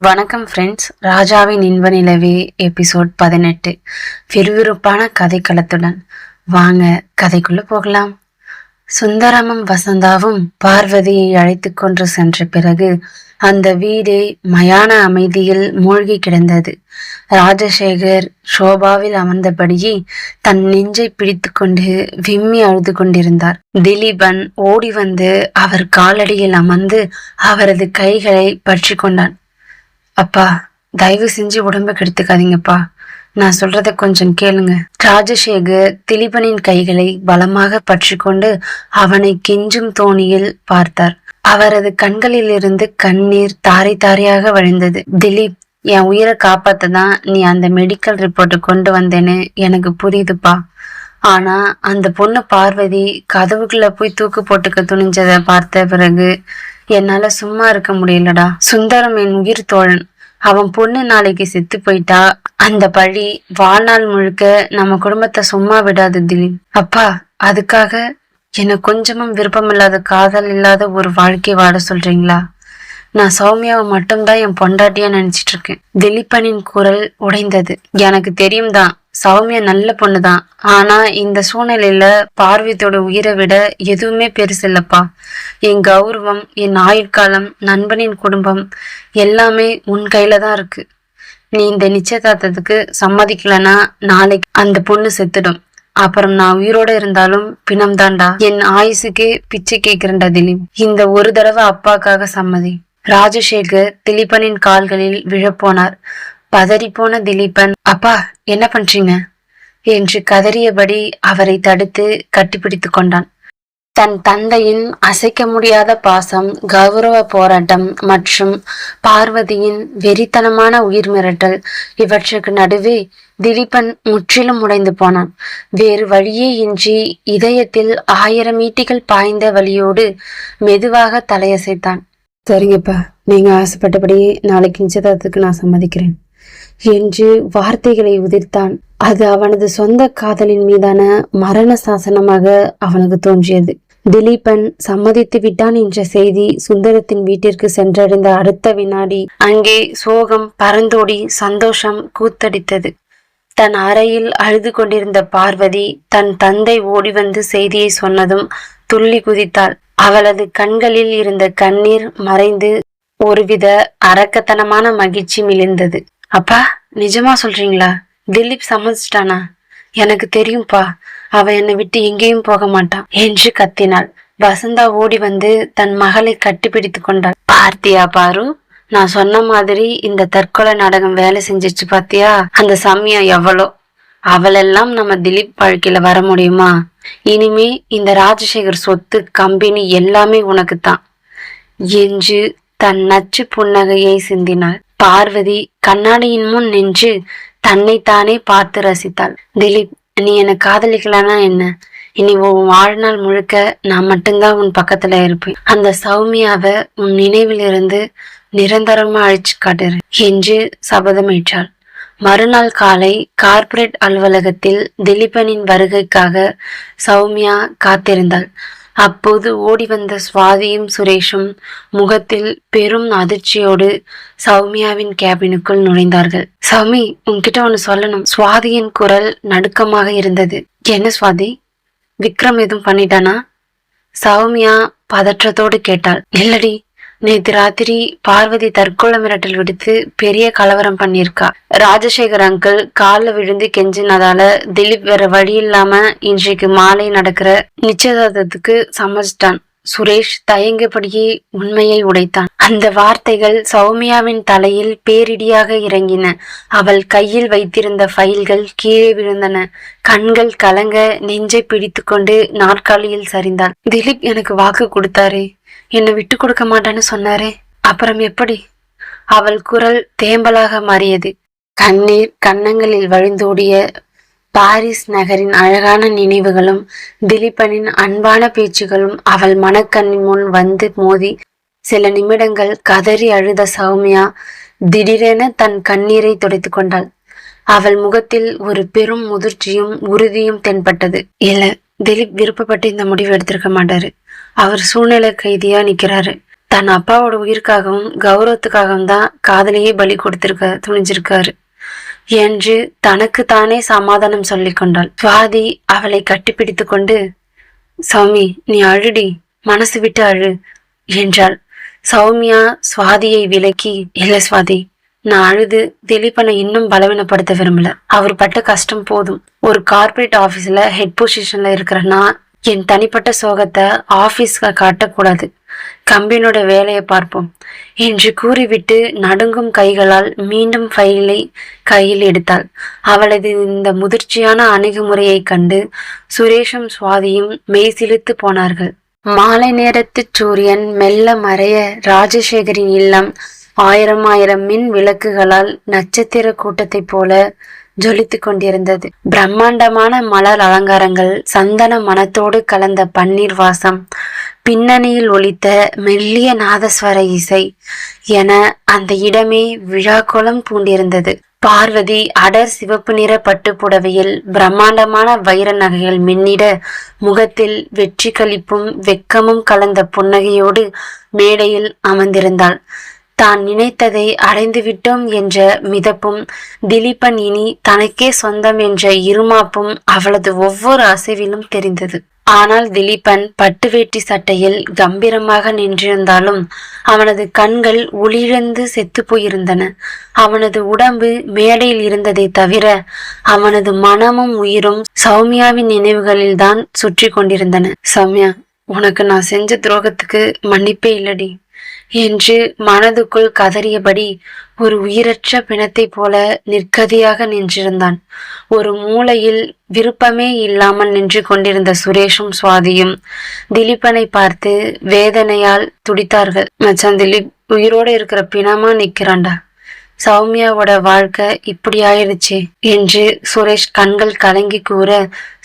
வணக்கம் ஃப்ரெண்ட்ஸ். ராஜாவின் இன்ப நிலவே எபிசோட் 18 விறுவிறுப்பான கதைக்களத்துடன் வாங்க கதைக்குள்ள போகலாம். சுந்தரமும் வசந்தாவும் பார்வதியை அழைத்து கொண்டு சென்ற பிறகு அந்த வீடே மயான அமைதியில் மூழ்கி கிடந்தது. ராஜசேகர் சோபாவில் அமர்ந்தபடியே தன் நெஞ்சை பிடித்து கொண்டு விம்மி அழுது கொண்டிருந்தார். திலீபன் ஓடி வந்து அவர் காலடியில் அமர்ந்து அவரது கைகளை பற்றி கொண்டான். அப்பா, தயவு செஞ்சு உடம்ப கெடுத்துக்காதீங்கப்பா, நான் சொல்றத கொஞ்சம் கேளுங்க. ராஜசேகர் திலீபனின் கைகளை பலமாக பற்றி கொண்டு அவனை கெஞ்சும் தோணியில் பார்த்தார். அவரது கண்களில் இருந்து கண்ணீர் தாரை தாரையாக வழிந்தது. திலீப், என் உயிரை காப்பாத்ததான் நீ அந்த மெடிக்கல் ரிப்போர்ட்டை கொண்டு வந்தேன்னு எனக்கு புரியுதுப்பா. ஆனா அந்த பொண்ணு பார்வதி கதவுக்குள்ள போய் தூக்கு போட்டுக்க துணிஞ்சதை பார்த்த பிறகு என்னால சும்மா இருக்க முடியலடா. சுந்தரம் என் உயிர் தோழன். அவன் பொண்ணு நாளைக்கு செத்து போயிட்டா அந்த பழி வாழ்நாள் முழுக்க நம்ம குடும்பத்தை சும்மா விடாது திலீப். அப்பா, அதுக்காக எனக்கு கொஞ்சமும் விருப்பமில்லாத காதல் இல்லாத ஒரு வாழ்க்கை வாட சொல்றீங்களா? நான் சௌமியாவை மட்டும்தான் என் பொண்டாட்டியா நினைச்சிட்டு இருக்கேன். திலீபனின் குரல் உடைந்தது. எனக்கு தெரியும் தான், சௌமியா நல்ல பொண்ணுதான். ஆனா இந்த சூழ்நிலையில பார்வதியோட உயிரை விட எதுவுமே பெருசு இல்லப்பா. என் கௌரவம், என் ஆயுட்காலம், நண்பனின் குடும்பம் எல்லாமே உன் கையில தான் இருக்கு. நீ இந்த நிச்சயதார்த்தத்துக்கு சம்மதிக்கலன்னா நாளைக்கு அந்த பொண்ணு செத்துடும். அப்புறம் நான் உயிரோட இருந்தாலும் பிணம் தாண்டா. என் ஆயுசுக்கே பிச்சை கேட்கிறேன்டா திலீப். இந்த ஒரு தடவை அப்பாக்காக சம்மதி. ராஜசேகர் திலீபனின் கால்களில் விழப்போனார். பதறிப்போன திலீபன், அப்பா என்ன பண்றீங்க என்று கதறியபடி அவரை தடுத்து கட்டிப்பிடித்து கொண்டான். தன் தந்தையின் அசைக்க முடியாத பாசம், கௌரவ போராட்டம் மற்றும் பார்வதியின் வெறித்தனமான உயிர் மிரட்டல் இவற்றுக்கு நடுவே திலீபன் முற்றிலும் உடைந்து போனான். வேறு வழியே இன்றி இதயத்தில் 1000 ஈட்டிகள் பாய்ந்த வழியோடு மெதுவாக தலையசைத்தான். சரிங்கப்பா, நீங்க ஆசைப்பட்டபடி நாளைக்கு நிச்சயதார்த்தத்துக்கு நான் சம்மதிக்கிறேன் என்று வார்த்தைகளை உதிர்த்தான். அது அவனது சொந்த காதலின் மீதான மரண சாசனமாக அவனுக்கு தோன்றியது. திலீபன் சம்மதித்து விட்டான் என்ற செய்தி சுந்தரத்தின் வீட்டிற்கு சென்றடைந்த அடுத்த வினாடி அங்கே சோகம் பறந்தோடி சந்தோஷம் கூத்தடித்தது. தன் அறையில் அழுது கொண்டிருந்த பார்வதி தன் தந்தை ஓடி வந்து செய்தியை சொன்னதும் துள்ளி குதித்தாள். அவளது கண்களில் இருந்த கண்ணீர் மறைந்து ஒருவித அரக்கத்தனமான மகிழ்ச்சி மிளிர்ந்தது. அப்பா, நிஜமா சொல்றீங்களா? திலீப் சம்மதிச்சிட்டானா? எனக்கு தெரியும்பா, அவ என்னை விட்டு எங்கேயும் போக மாட்டான் என்று கத்தினாள். வசந்தா ஓடி வந்து தன் மகளை கட்டிப்பிடித்து கொண்டாள். பார்த்தியா பாரு, நான் சொன்ன மாதிரி இந்த தற்கொலை நாடகம் வேலை செஞ்சிச்சு பாத்தியா? அந்த சமயம் எவ்வளோ, அவளெல்லாம் நம்ம திலீப் வாழ்க்கையில வர முடியுமா? இனிமே இந்த ராஜசேகர் சொத்து, கம்பெனி எல்லாமே உனக்குத்தான் என்று தன் நச்சு புன்னகையை சிந்தினாள். பார்வதி கண்ணாடியின் முன் நின்று தன்னைத்தானே பார்த்து ரசித்தாள். திலீப், நீ என்னை காதலிக்கலானா என்ன? இனி உன் வாழ்நாள் முழுக்க நான் மட்டும்தான் உன் பக்கத்துல இருப்பேன். அந்த சௌமியாவை உன் நினைவில் இருந்து நிரந்தரமா அழிச்சு காட்டுற என்று சபதமேற்றாள். மறுநாள் காலை கார்ப்பரேட் அலுவலகத்தில் திலீபனின் வருகைக்காக சௌமியா காத்திருந்தாள். அப்போது ஓடி வந்த சுவாதியும் சுரேஷும் முகத்தில் பெரும் அதிர்ச்சியோடு சௌமியாவின் கேபினுக்குள் நுழைந்தார்கள். சௌமி, உன்கிட்ட ஒன்னு சொல்லணும். சுவாதியின் குரல் நடுக்கமாக இருந்தது. என்ன சுவாதி, விக்ரம் எதுவும் பண்ணிட்டானா? சௌமியா பதற்றத்தோடு கேட்டாள். இல்லடி, நேத்து ராத்திரி பார்வதி தற்கொலை மிரட்டல் விடுத்து பெரிய கலவரம் பண்ணிருக்கா. ராஜசேகர் அங்கிள் காலில் விழுந்து கெஞ்சினதால திலீப் வேற வழி இல்லாம இன்றைக்கு மாலை நடக்கிற நிச்சயதார்த்தத்துக்கு சம்மதிச்சிட்டான். சுரேஷ் தயங்கப்படியே உண்மையை உடைத்தான். அந்த வார்த்தைகள் சௌமியாவின் தலையில் பேரிடியாக இறங்கின. அவள் கையில் வைத்திருந்த ஃபைல்கள் கீழே விழுந்தன. கண்கள் கலங்க நெஞ்சை பிடித்து கொண்டு நாற்காலியில் சரிந்தாள். திலீப் எனக்கு வாக்கு கொடுத்தாரே, என்னை விட்டு கொடுக்க மாட்டான்னு சொன்னாரே, அப்புறம் எப்படி? அவள் குரல் தேம்பலாக மாறியது. கண்ணீர் கன்னங்களில் வழிந்தோடிய பாரிஸ் நகரின் அழகான நினைவுகளும் திலீபனின் அன்பான பேச்சுகளும் அவள் மனக்கண்ணின் முன் வந்து மோதி சில நிமிடங்கள் கதறி அழுத சௌமியா திடீரென தன் கண்ணீரை துடைத்து கொண்டாள். அவள் முகத்தில் ஒரு பெரும் முதிர்ச்சியும் உறுதியும் தென்பட்டது. இல்ல, திலீப் விருப்பப்பட்டு இந்த முடிவு எடுத்திருக்க மாட்டாரு. அவர் சூழ்நிலை கைதியா நிக்கிறாரு. தன் அப்பாவோட உயிருக்காகவும் கௌரவத்துக்காகவும் தான் காதலையே பலி துணிஞ்சிருக்காரு என்று தனக்கு தானே சமாதானம் சொல்லிக் கொண்டாள். சுவாதி அவளை கட்டிப்பிடித்து கொண்டு, சௌமி, நீ அழுடி, மனசு விட்டு அழு என்றாள். சௌமியா சுவாதியை விலக்கி, இல்ல சுவாதி, நான் அழுது திலீபனை இன்னும் பலவீனப்படுத்த விரும்பல. அவர் பட்ட கஷ்டம் போதும். ஒரு கார்பரேட் ஆபீஸ்ல ஹெட் பொசிஷன்ல இருக்கிறன்னா என் தனிப்பட்ட சோகத்தை ஆபீஸ்ல காட்டக்கூடாது. கம்பெனியோட வேலையை பார்ப்போம் என்று கூறிவிட்டு நடுங்கும் கைகளால் மீண்டும் ஃபைலை கையில் எடுத்தாள். அவளது இந்த முதிர்ச்சியான அணுகுமுறையை கண்டு சுரேஷும் சுவாதியும் மெய்சிலித்து போனார்கள். மாலை நேரத்து சூரியன் மெல்ல மறைய ராஜசேகரின் இல்லம் ஆயிரம் மின் விளக்குகளால் நட்சத்திர கூட்டத்தை போல ஜொலித்து கொண்டிருந்தது. பிரம்மாண்டமான மலர் அலங்காரங்கள், சந்தன மனத்தோடு கலந்த பன்னீர் வாசம், பின்னணியில் ஒலித்த மெல்லிய நாதஸ்வர இசை என அந்த இடமே விழாக்கோலம் பூண்டிருந்தது. பார்வதி அடர் சிவப்பு நிற பட்டு புடவையில் பிரம்மாண்டமான வைர நகைகள் மின்னிட முகத்தில் வெற்றி களிப்பும் வெக்கமும் கலந்த புன்னகையோடு மேடையில் அமர்ந்திருந்தாள். தான் நினைத்ததை அடைந்துவிட்டோம் என்ற மிதப்பும், திலீபன் இனி தனக்கே சொந்தம் என்ற இருமாப்பும் அவளது ஒவ்வொரு அசைவிலும் தெரிந்தது. ஆனால் திலீபன் பட்டு வேட்டி சட்டையில் கம்பீரமாக நின்றிருந்தாலும் அவனது கண்கள் ஒளிழந்து செத்து போயிருந்தன. அவனது உடம்பு மேடையில் இருந்ததை தவிர அவனது மனமும் உயிரும் சௌமியாவின் நினைவுகளில்தான் சுற்றி கொண்டிருந்தன. சௌமியா, உனக்கு நான் செஞ்ச துரோகத்துக்கு மன்னிப்பே இல்லடி என்று மனதுக்குள் கதறியபடி ஒரு உயிரற்ற பிணத்தை போல நிற்கதியாக நின்றிருந்தான். ஒரு மூலையில் விருப்பமே இல்லாமல் நின்று கொண்டிருந்த சுரேஷும் சுவாதியும் திலீபனை பார்த்து வேதனையால் துடித்தார்கள். மச்சான், திலீப் உயிரோட இருக்கிற பிணமா நிக்கிறான்டா. சௌமியாவோட வாழ்க்கை இப்படி ஆயிடுச்சு என்று சுரேஷ் கண்கள் கலங்கி கூற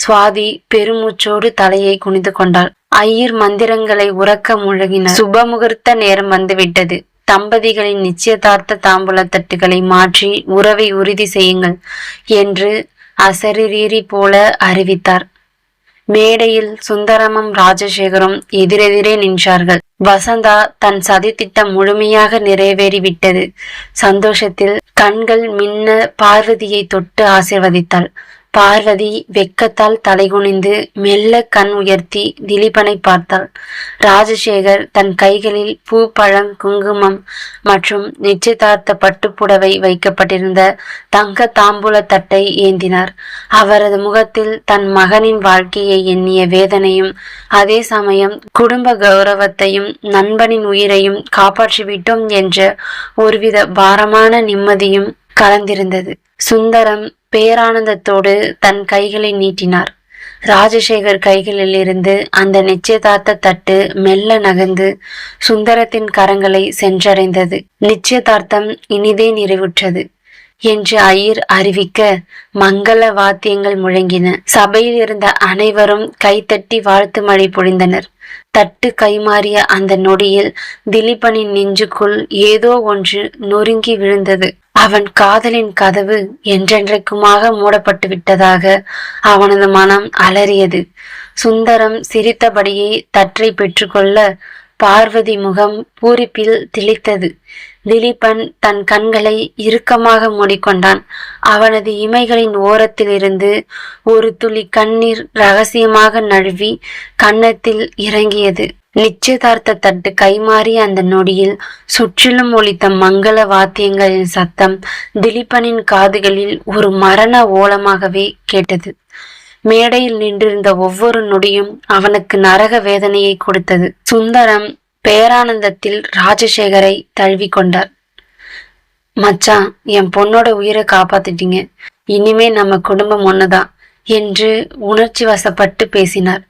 சுவாதி பெருமூச்சோடு தலையை குனிந்து கொண்டாள். ஐயர் மந்திரங்களை உறக்க முழங்கினார். சுபமுகூர்த்த நேரம் வந்துவிட்டது. தம்பதிகளின் நிச்சயதார்த்த தாம்பூல தட்டுகளை மாற்றி உறவை உறுதி செய்யுங்கள் என்று அசரீரி போல அறிவித்தார். மேடையில் சுந்தரமும் ராஜசேகரும் எதிரெதிரே நின்றார்கள். வசந்தா தன் சதி திட்டம் முழுமையாக நிறைவேறிவிட்டது. சந்தோஷத்தில் கண்கள் மின்ன பார்வதியை தொட்டு ஆசிர்வதித்தாள். பார்வதி வெக்கத்தால் தலைகுனிந்து மெல்ல கண் உயர்த்தி திலீபனை பார்த்தாள். ராஜசேகர் தன் கைகளில் பூ, பழம், குங்குமம் மற்றும் நிச்சயதார்த்த பட்டுப்புடவை வைக்கப்பட்டிருந்த தங்க தாம்பூல தட்டை ஏந்தினார். அவரது முகத்தில் தன் மகனின் வாழ்க்கையை எண்ணிய வேதனையும் அதே சமயம் குடும்ப கௌரவத்தையும் நண்பனின் உயிரையும் காப்பாற்றிவிட்டோம் என்ற ஒருவித பாரமான நிம்மதியும் கலந்திருந்தது. சுந்தரம் பேரானந்தத்தோடு தன் கைகளை நீட்டினார். ராஜசேகர் கைகளில் இருந்து அந்த நிச்சயதார்த்த தட்டு மெல்ல நகர்ந்து சுந்தரத்தின் கரங்களை சென்றடைந்தது. நிச்சயதார்த்தம் இனிதே நிறைவுற்றது என்று ஐயர் அறிவிக்க மங்கள வாத்தியங்கள் முழங்கின. சபையில் இருந்த அனைவரும் கைத்தட்டி வாழ்த்து மழை பொழிந்தனர். தட்டு கைமாறிய அந்த நொடியில் திலீபனின் நெஞ்சுக்குள் ஏதோ ஒன்று நொறுங்கி விழுந்தது. அவன் காதலின் கதவு என்றென்றைக்குமாக மூடப்பட்டு விட்டதாக அவனது மனம் அலறியது. சுந்தரம் சிரித்தபடியே தட்டை பெற்றுக்கொள்ள பார்வதி முகம் பூரிப்பில் திளைத்தது. திலீபன் தன் கண்களை இறுக்கமாக மூடிக்கொண்டான். அவனது இமைகளின் ஓரத்திலிருந்து ஒரு துளி கண்ணீர் ரகசியமாக நழுவி கன்னத்தில் இறங்கியது. நிச்சயதார்த்த தட்டு கைமாறி அந்த நொடியில் சுற்றிலும் ஒலித்த மங்கள வாத்தியங்களின் சத்தம் திலீபனின் காதுகளில் ஒரு மரண ஓலமாகவே கேட்டது. மேடையில் நின்றிருந்த ஒவ்வொரு நொடியும் அவனுக்கு நரக வேதனையை கொடுத்தது. சுந்தரம் பேரானந்தத்தில் ராஜசேகரை தழுவி கொண்டார். மச்சான், என் பொண்ணோட உயிரை காப்பாத்திட்டீங்க, இனிமே நம்ம குடும்பம் ஒண்ணுதான் என்று உணர்ச்சி வசப்பட்டு பேசினார்.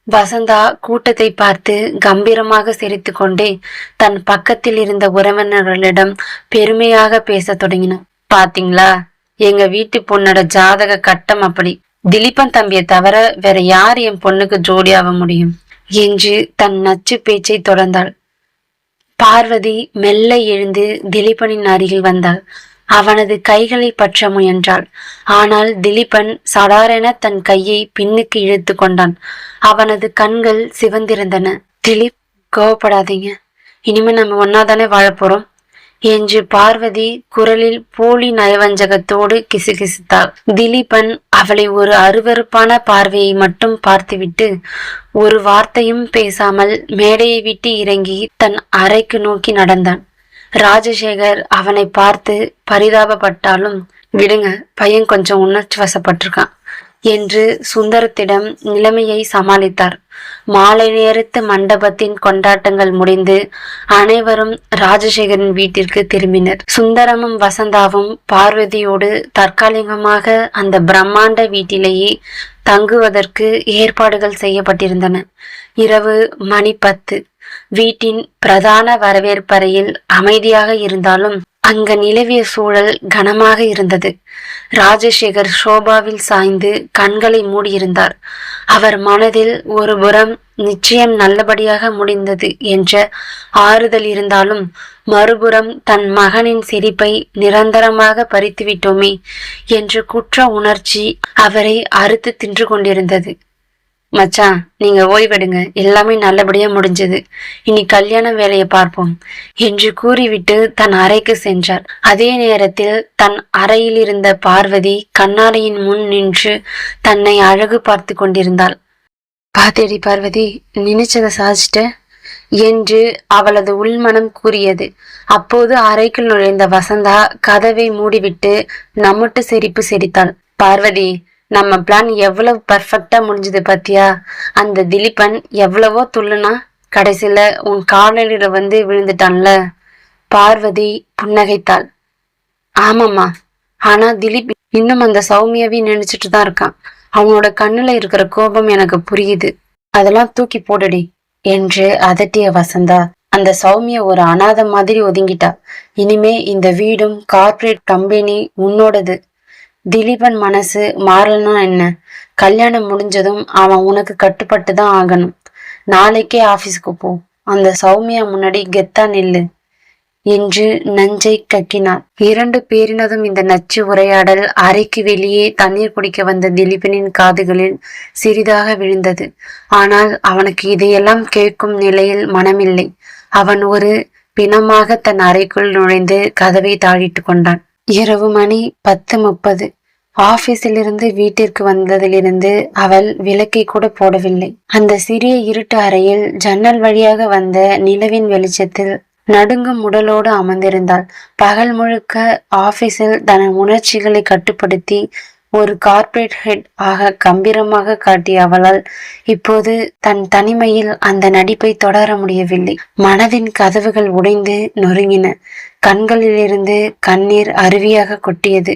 வசந்தா கூட்டத்தை பார்த்து கம்பீரமாக சிரித்து கொண்டே தன் பக்கத்தில் இருந்த உறவினர்களிடம் பெருமையாக பேச தொடங்கினார். பாத்தீங்களா, எங்க வீட்டு பொண்ணோட ஜாதக கட்டம் அப்படி. திலீபன் தம்பியை தவிர வேற யார் என் பொண்ணுக்கு ஜோடியாக முடியும் என்று தன் நச்சு பேச்சை தொடர்ந்தாள். பார்வதி மெல்ல எழுந்து திலீபனின் அருகில் வந்தாள். அவனது கைகளை பற்ற முயன்றாள். ஆனால் திலீபன் சடாரென தன் கையை பின்னுக்கு இழுத்து கொண்டான். அவனது கண்கள் சிவந்திருந்தன. திலீப், கோவப்படாதீங்க, இனிமே நம்ம ஒன்னாதானே வாழப்போறோம் என்று பார்வதி குரலில் போலி நயவஞ்சகத்தோடு கிசுகிசுத்தாள். திலீபன் அவளை ஒரு அருவருப்பான பார்வையை மட்டும் பார்த்துவிட்டு ஒரு வார்த்தையும் பேசாமல் மேடையை விட்டு இறங்கி தன் அறைக்கு நோக்கி நடந்தான். ராஜசேகர் அவனை பார்த்து பரிதாபப்பட்டாலும், விடுங்க, பையன் கொஞ்சம் உணர்ச்சி வசப்பட்டிருக்கான் என்று சுந்தரத்திடம் நிலைமையை சமாளித்தார். மாலை நேரத்து மண்டபத்தின் கொண்டாட்டங்கள் முடிந்து அனைவரும் ராஜசேகரின் வீட்டிற்கு திரும்பினர். சுந்தரமும் வசந்தாவும் பார்வதியோடு தற்காலிகமாக அந்த பிரம்மாண்ட வீட்டிலேயே தங்குவதற்கு ஏற்பாடுகள் செய்யப்பட்டிருந்தன. இரவு மணி 10. வீட்டின் பிரதான வரவேற்பறையில் அமைதியாக இருந்தாலும் அங்க நிலவிய சூழல் கனமாக இருந்தது. ராஜசேகர் சோபாவில் சாய்ந்து கண்களை மூடியிருந்தார். அவர் மனதில் ஒரு புறம் நிச்சயம் நல்லபடியாக முடிந்தது என்ற ஆறுதல் இருந்தாலும், மறுபுறம் தன் மகனின் சிரிப்பை நிரந்தரமாக பறித்துவிட்டோமே என்ற குற்ற உணர்ச்சி அவரை அறுத்து தின்று கொண்டிருந்தது. மச்சான், நீங்க ஓய்வெடுங்க, எல்லாமே நல்லபடியா முடிஞ்சது, இனி கல்யாண வேலையை பார்ப்போம் என்று கூறிவிட்டு தன் அறைக்கு சென்றார். அதே நேரத்தில் தன் அறையில் இருந்த பார்வதி கண்ணாடியின் முன் நின்று தன்னை அழகு பார்த்து கொண்டிருந்தாள். பாத்தேடி பார்வதி, நினைச்சதை சாதிச்சிட்ட என்று அவளது உள்மனம் கூறியது. அப்போது அறைக்குள் நுழைந்த வசந்தா கதவை மூடிவிட்டு நம்மட்டு சிரிப்பு சிரித்தாள். பார்வதி, நம்ம பிளான் எவ்வளவு பர்ஃபெக்டா முடிஞ்சது பாத்தியா? அந்த திலீபன் எவ்வளவோ துள்ளுனா கடைசியில உன் காலையில வந்து விழுந்துட்டான்ல. பார்வதி புன்னகைத்தாள். ஆமாம்மா, ஆனா திலீப் இன்னும் அந்த சௌமியாவே நினைச்சிட்டு தான் இருக்கான். அவனோட கண்ணுல இருக்கிற கோபம் எனக்கு புரியுது. அதெல்லாம் தூக்கி போடுடி என்று அதட்டிய வசந்தா, அந்த சௌமியா ஒரு அனாதை மாதிரி ஒதுங்கிட்டா. இனிமே இந்த வீடும் கார்ப்பரேட் கம்பெனி உன்னோடது. திலீபன் மனசு மாறலன்னா என்ன? கல்யாணம் முடிஞ்சதும் அவன் உனக்கு கட்டுப்பட்டு தான் ஆகணும். நாளைக்கே ஆபீஸ்க்கு போ, அந்த சௌமியா முன்னாடி கெத்தா நில்லு என்று நஞ்சை கக்கினார். 2 பேரினதும் இந்த நச்சு உரையாடல் அறைக்கு வெளியே தண்ணீர் குடிக்க வந்த திலீபனின் காதுகளில் சிறிதாக விழுந்தது. ஆனால் அவனுக்கு இதையெல்லாம் கேட்கும் நிலையில் மனமில்லை. அவன் ஒரு பிணமாக தன் அறைக்குள் நுழைந்து கதவை தாழிட்டு கொண்டான். இரவு மணி 10:30. ஆபீஸிலிருந்து வீட்டிற்கு வந்ததிலிருந்து அவள் விளக்கை கூட போடவில்லை. அந்த சிறிய இருட்டு அறையில் ஜன்னல் வழியாக வந்த நிலவின் வெளிச்சத்தில் நடுங்கும் உடலோடு அமர்ந்திருந்தாள். பகல் முழுக்க ஆபீஸில் தன் உணர்ச்சிகளை கட்டுப்படுத்தி ஒரு கார்ப்பரேட் ஹெட் ஆக கம்பீரமாக காட்டிய அவளால் இப்போது தன் தனிமையில் அந்த நடிப்பை தொடர முடியவில்லை. மனதின் கதவுகள் உடைந்து நொறுங்கின. கண்களிலிருந்து கண்ணீர் அருவியாக கொட்டியது.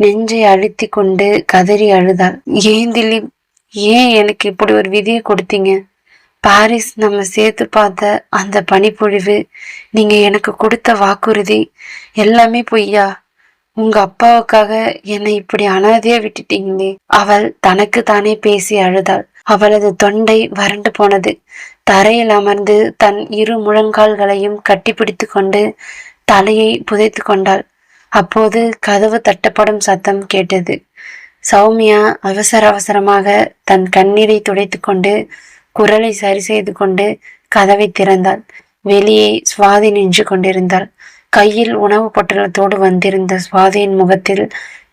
நெஞ்சை அழுத்தி கொண்டு கதறி அழுதாள். ஏன் திலீப், ஏன் எனக்கு இப்படி ஒரு விதியை கொடுத்தீங்க? பாரிஸ் நம்ம சேர்த்து பார்த்த அந்த பனிப்பொழிவு, நீங்க எனக்கு கொடுத்த வாக்குறுதி, எல்லாமே பொய்யா? உங்க அப்பாவுக்காக என்னை இப்படி அனாதையா விட்டுட்டீங்களே. அவள் தனக்கு தானே பேசி அழுதாள். அவளது தொண்டை வறண்டு போனது. தரையில் அமர்ந்து தன் 2 முழங்கால்களையும் கட்டிப்பிடித்து கொண்டு தலையை புதைத்து கொண்டாள். அப்போது கதவு தட்டப்படும் சத்தம் கேட்டது. சௌமியா அவசர அவசரமாக தன் கண்ணீரை துடைத்து கொண்டு குரலை சரி செய்து கொண்டு கதவை திறந்தாள். வெளியே சுவாதி நின்று கொண்டிருந்தாள். கையில் உணவு பொட்டலத்தோடு வந்திருந்த சுவாதியின் முகத்தில்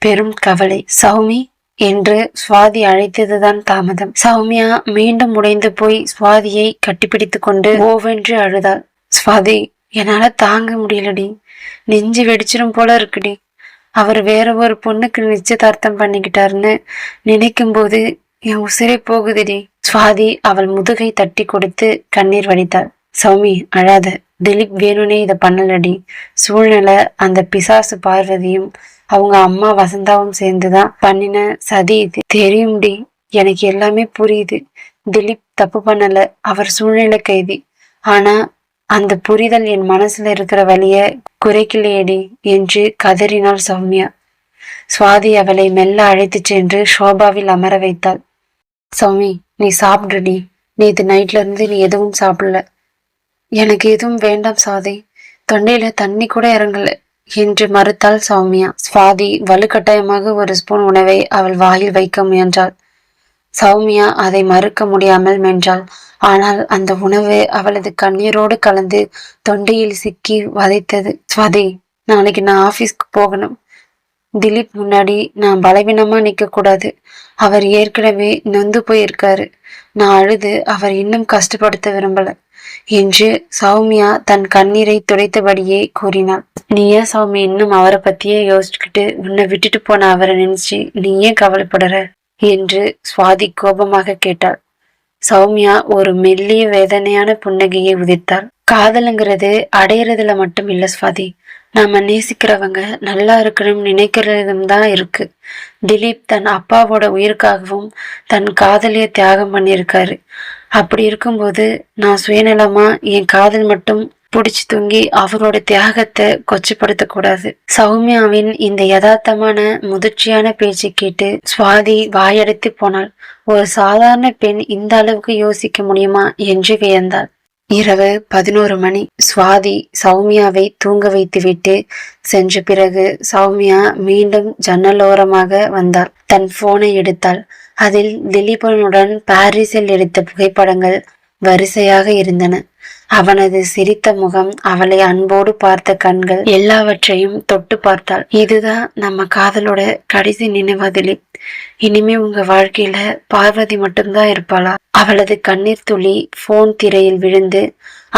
பெரும் கவலை. சௌமி என்று சுவாதி அழைத்ததுதான் தாமதம். சௌமியா மீண்டும் உடைந்து போய் சுவாதியை கட்டிப்பிடித்து கொண்டு ஓவென்று அழுதாள். சுவாதி, என்னால தாங்க முடியலடி, நெஞ்சு வெடிச்சிடும் போல இருக்குடி. அவர் வேற ஒரு பொண்ணுக்கு நிச்சயதார்த்தம் பண்ணிக்கிட்டாருன்னு நினைக்கும் போது என் உசிரை போகுதுடி. சுவாதி அவள் முதுகை தட்டி கொடுத்து கண்ணீர் வடித்தாள். சௌமி, அழாத. திலீப் வேணுனே இதை பண்ணலடி. சூழ்நிலை, அந்த பிசாசு பார்வதியும் அவங்க அம்மா வசந்தாவும் சேர்ந்துதான் பண்ணின சதி இது. தெரியும்டி, எனக்கு எல்லாமே புரியுது. திலீப் தப்பு பண்ணல, அவர் சூழ்நிலை கைதி. ஆனா அந்த புரிதல் என் மனசுல இருக்கிற வலிய குறைக்கலையடி என்று கதறினாள் சௌமியா. சுவாதி அவளை மெல்ல அழைத்து சென்று சோபாவில் அமர வைத்தாள். சௌமி, நீ சாப்பிடுடி. நேற்று நைட்ல இருந்து நீ எதுவும் சாப்பிடல. எனக்கு எதுவும் வேண்டாம் சுவாதி, தொண்டையில தண்ணி கூட இறங்கல என்று மறுத்தாள் சௌமியா. சுவாதி வலுக்கட்டாயமாக ஒரு ஸ்பூன் உணவை அவள் வாயில் வைக்க முயன்றாள். சௌமியா அதை மறுக்க முடியாமல் மென்றாள். ஆனால் அந்த உணவு அவளது கண்ணீரோடு கலந்து தொண்டையில் சிக்கி வதைத்தது. ஸ்வாதி, நாளைக்கு நான் ஆபீஸ்க்கு போகணும். திலீப் முன்னாடி நான் பலவீனமா நிக்க கூடாது. அவர் ஏற்கனவே நொந்து போயிருக்காரு. நான் அழுது அவர் இன்னும் கஷ்டப்படுத்த விரும்பல என்று சௌமியா தன் கண்ணீரை துடைத்தபடியே கூறினாள். நீ ஏன் சௌமி இன்னும் அவரை பத்தியே யோசிச்சுக்கிட்டு உன்னை விட்டுட்டு போன அவரை நினைச்சு நீ ஏன் கவலைப்படுற என்று சுவாதி கோபமாக கேட்டாள். சௌமியா ஒரு மெல்லிய வேதனையான புன்னகையை உதிர்த்தாள். காதலுங்கிறது அடையிறதுல மட்டும் இல்ல ஸ்வாதி, நாம நேசிக்கிறவங்க நல்லா இருக்கணும்னு நினைக்கிறதும் தான் இருக்கு. திலீப் தன் அப்பாவோட உயிருக்காகவும் தன் காதலிய தியாகம் பண்ணியிருக்காரு. அப்படி இருக்கும்போது நான் சுயநலமா என் காதல் மட்டும் புடிச்சு தூங்கி அவரோட தியாகத்தை கொச்சப்படுத்த கூடாது. சௌமியாவின் இந்த யதார்த்தமான முதிர்ச்சியான பேச்சை கேட்டு சுவாதி வாயடைத்து போனாள். ஒரு சாதாரண பெண் இந்த அளவுக்கு யோசிக்க முடியுமா என்று வியந்தாள். இரவு 11 மணி. சுவாதி சௌமியாவை தூங்க வைத்துவிட்டு சென்ற பிறகு சௌமியா மீண்டும் ஜன்னலோரமாக வந்தாள். தன் போனை எடுத்தாள். அதில் திலீபனுடன் பாரிஸில் எடுத்த புகைப்படங்கள் வரிசையாக இருந்தன. அவனது சிரித்த முகம், அவளை அன்போடு பார்த்த கண்கள் எல்லாவற்றையும் தொட்டு பார்த்தாள். இதுதான் நம்ம காதலோட கடைசி நினைவா திலீப்? இனிமே உங்க வாழ்க்கையில பார்வதி மட்டும்தான் இருப்பாளா? அவளது கண்ணீர் துளி போன் திரையில் விழுந்து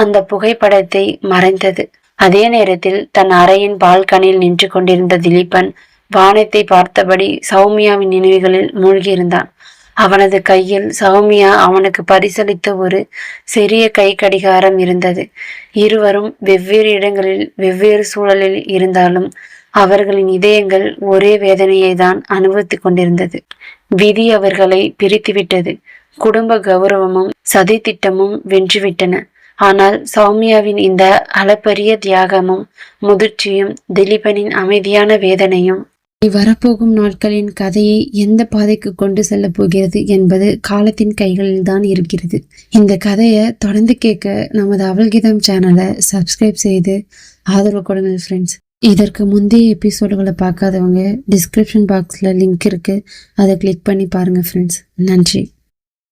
அந்த புகைப்படத்தை மறைந்தது. அதே நேரத்தில் தன் அறையின் பால்கனியில் நின்று கொண்டிருந்த திலீபன் வானத்தை பார்த்தபடி சௌமியாவின் நினைவுகளில் மூழ்கியிருந்தான். அவனது கையில் சௌமியா அவனுக்கு பரிசளித்த ஒரு சிறிய கை கடிகாரம் இருந்தது. இருவரும் வெவ்வேறு இடங்களில் வெவ்வேறு சூழலில் இருந்தாலும் அவர்களின் இதயங்கள் ஒரே வேதனையை தான் அனுபவித்துக் கொண்டிருந்தது. விதி அவர்களை பிரித்துவிட்டது. குடும்ப கௌரவமும் சதி திட்டமும் வென்றுவிட்டன. ஆனால் சௌமியாவின் இந்த அளப்பரிய தியாகமும் முதிர்ச்சியும் திலீபனின் அமைதியான வேதனையும் வரப்போகும் நாட்களின் கதையை எந்த பாதைக்கு கொண்டு செல்ல போகிறது என்பது காலத்தின் கைகளில் தான் இருக்கிறது. இந்த கதையை தொடர்ந்து கேட்க நமது அவல்கீதம் சேனலை சப்ஸ்கிரைப் செய்து ஆதரவு கொடுங்க ஃப்ரெண்ட்ஸ். இதற்கு முந்தைய எபிசோடுகளை பார்க்காதவங்க டிஸ்கிரிப்ஷன் பாக்ஸில் லிங்க் இருக்கு, அதை கிளிக் பண்ணி பாருங்க ஃப்ரெண்ட்ஸ். நன்றி.